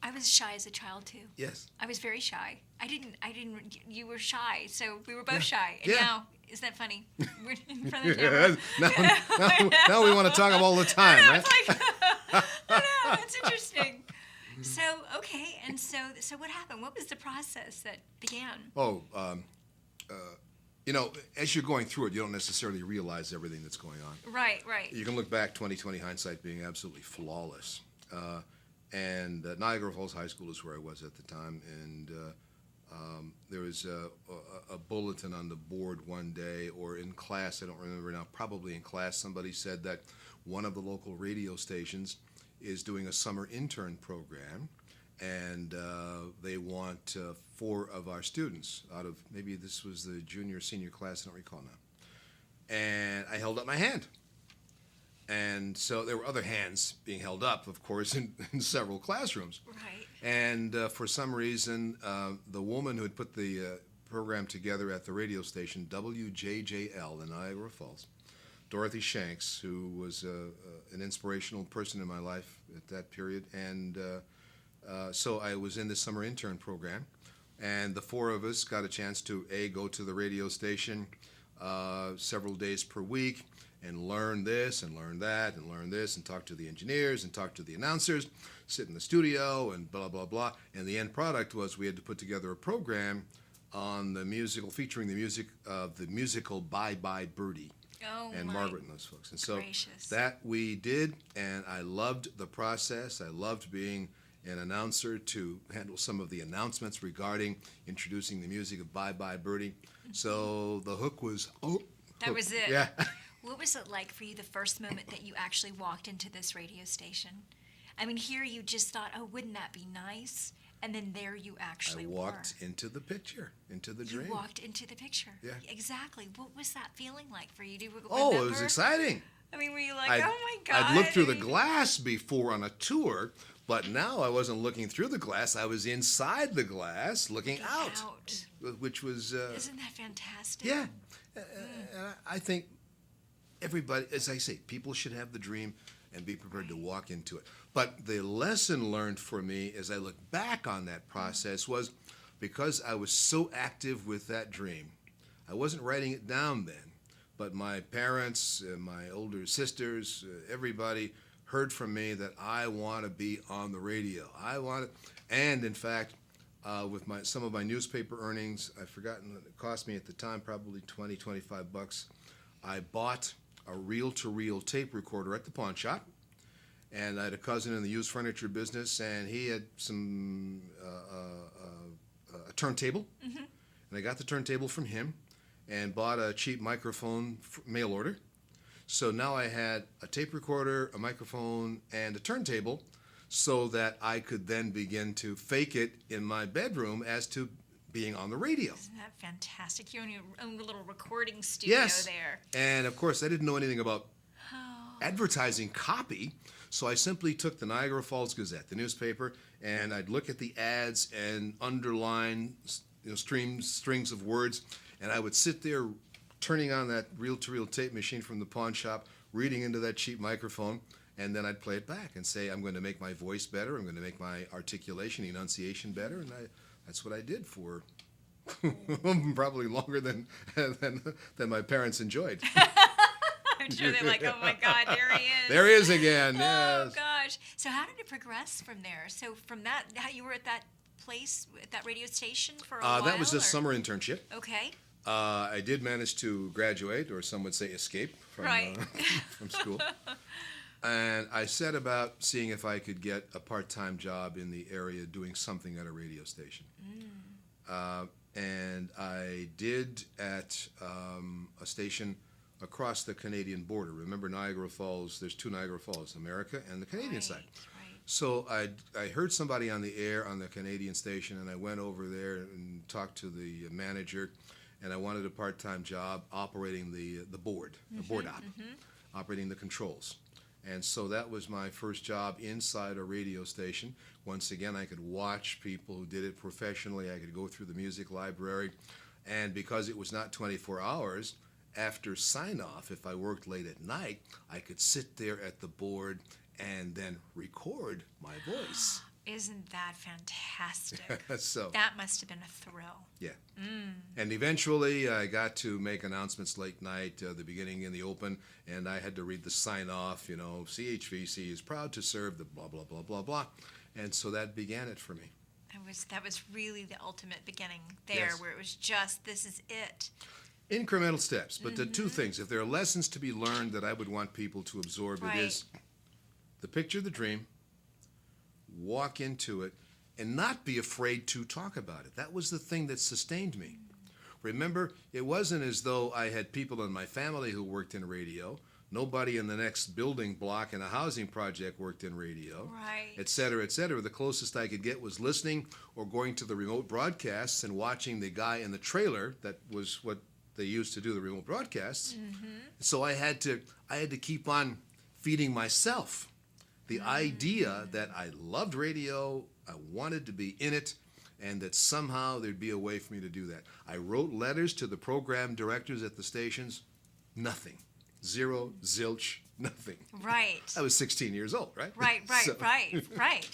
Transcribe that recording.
I was shy as a child too. Yes. I was very shy. You were shy, so we were both shy. And Yeah. now, isn't that funny? We're in front of the camera. Now we want to talk all the time, right? It's like, I know, it's interesting. So, okay, and so what happened? What was the process that began? Oh, as you're going through it, you don't necessarily realize everything that's going on. Right. You can look back, 20/20 hindsight being absolutely flawless. And Niagara Falls High School is where I was at the time, and there was a bulletin on the board one day, or in class, I don't remember now, probably in class, somebody said that one of the local radio stations is doing a summer intern program, and they want 4 of our students out of, maybe this was the junior or senior class, I don't recall now. And I held up my hand. And so there were other hands being held up, of course, in several classrooms. Right. And for some reason, the woman who had put the program together at the radio station, WJJL in Niagara Falls, Dorothy Shanks, who was an inspirational person in my life at that period. And so I was in this summer intern program. And the 4 of us got a chance to, go to the radio station several days per week, and learn this and learn that and learn this and talk to the engineers and talk to the announcers, sit in the studio and blah, blah, blah. And the end product was we had to put together a program on the musical, featuring the music of the musical Bye Bye Birdie. Oh, and my Margaret and those folks. And so gracious. that we did, and I loved the process. I loved being an announcer to handle some of the announcements regarding introducing the music of Bye Bye Birdie. So the hook was, That was it. Yeah. What was it like for you the first moment that you actually walked into this radio station? I mean, here you just thought, oh, wouldn't that be nice? And then there you actually I walked into the picture, into the dream. You walked into the picture. Yeah. Exactly. What was that feeling like for you? Do you remember? Oh, it was exciting. I mean, were you like, oh my God? I'd looked through the glass before on a tour, but now I wasn't looking through the glass. I was inside the glass looking out. Which was... Isn't that fantastic? Yeah. I think everybody, as I say, people should have the dream and be prepared to walk into it. But the lesson learned for me as I look back on that process was because I was so active with that dream. I wasn't writing it down then, but my parents, my older sisters, everybody heard from me that I want to be on the radio. And in fact, with some of my newspaper earnings, I've forgotten what it cost me at the time, probably $20-25. I bought a reel-to-reel tape recorder at the pawn shop, and I had a cousin in the used furniture business, and he had a turntable, and I got the turntable from him, and bought a cheap microphone mail order. So now I had a tape recorder, a microphone, and a turntable, so that I could then begin to fake it in my bedroom as to being on the radio. Isn't that fantastic? You own your own little recording studio there. And of course, I didn't know anything about advertising copy, so I simply took the Niagara Falls Gazette, the newspaper, and I'd look at the ads and underline strings of words, and I would sit there turning on that reel-to-reel tape machine from the pawn shop, reading into that cheap microphone, and then I'd play it back and say, I'm going to make my voice better, I'm going to make my articulation, enunciation better, and that's what I did for probably longer than my parents enjoyed. I'm sure they're like, oh my God, there he is. There he is again, Oh yes. gosh. So how did it progress from there? So from that, how you were at that place, at that radio station for a while? That was a summer internship. Okay. I did manage to graduate, or some would say escape, from, from school. And I set about seeing if I could get a part-time job in the area doing something at a radio station. And I did at a station across the Canadian border. Remember Niagara Falls, there's 2 Niagara Falls, America and the Canadian side. Right. So I heard somebody on the air on the Canadian station, and I went over there and talked to the manager, and I wanted a part-time job operating the board, the board op, operating the controls. And so that was my first job inside a radio station. Once again, I could watch people who did it professionally. I could go through the music library. And because it was not 24 hours, after sign-off, if I worked late at night, I could sit there at the board and then record my voice. Isn't that fantastic? So, That must have been a thrill. yeah. And eventually I got to make announcements late night, the beginning in the open, and I had to read the sign off, CHVC is proud to serve the blah, blah, blah, blah, blah. And so that began it for me. That was really the ultimate beginning there, Yes. where it was just, this is it. Incremental steps, but the two things, if there are lessons to be learned that I would want people to absorb, Right. it is the picture, the dream, walk into it, and not be afraid to talk about it. That was the thing that sustained me. Remember, it wasn't as though I had people in my family who worked in radio. Nobody in the next building block in a housing project worked in radio, Right. et cetera, et cetera. The closest I could get was listening or going to the remote broadcasts and watching the guy in the trailer. That was what they used to do, the remote broadcasts. So I had to keep on feeding myself the idea that I loved radio, I wanted to be in it, and that somehow there'd be a way for me to do that. I wrote letters to the program directors at the stations. Nothing. Zero, zilch, nothing. Right. I was 16 years old, right? Right. So- Right.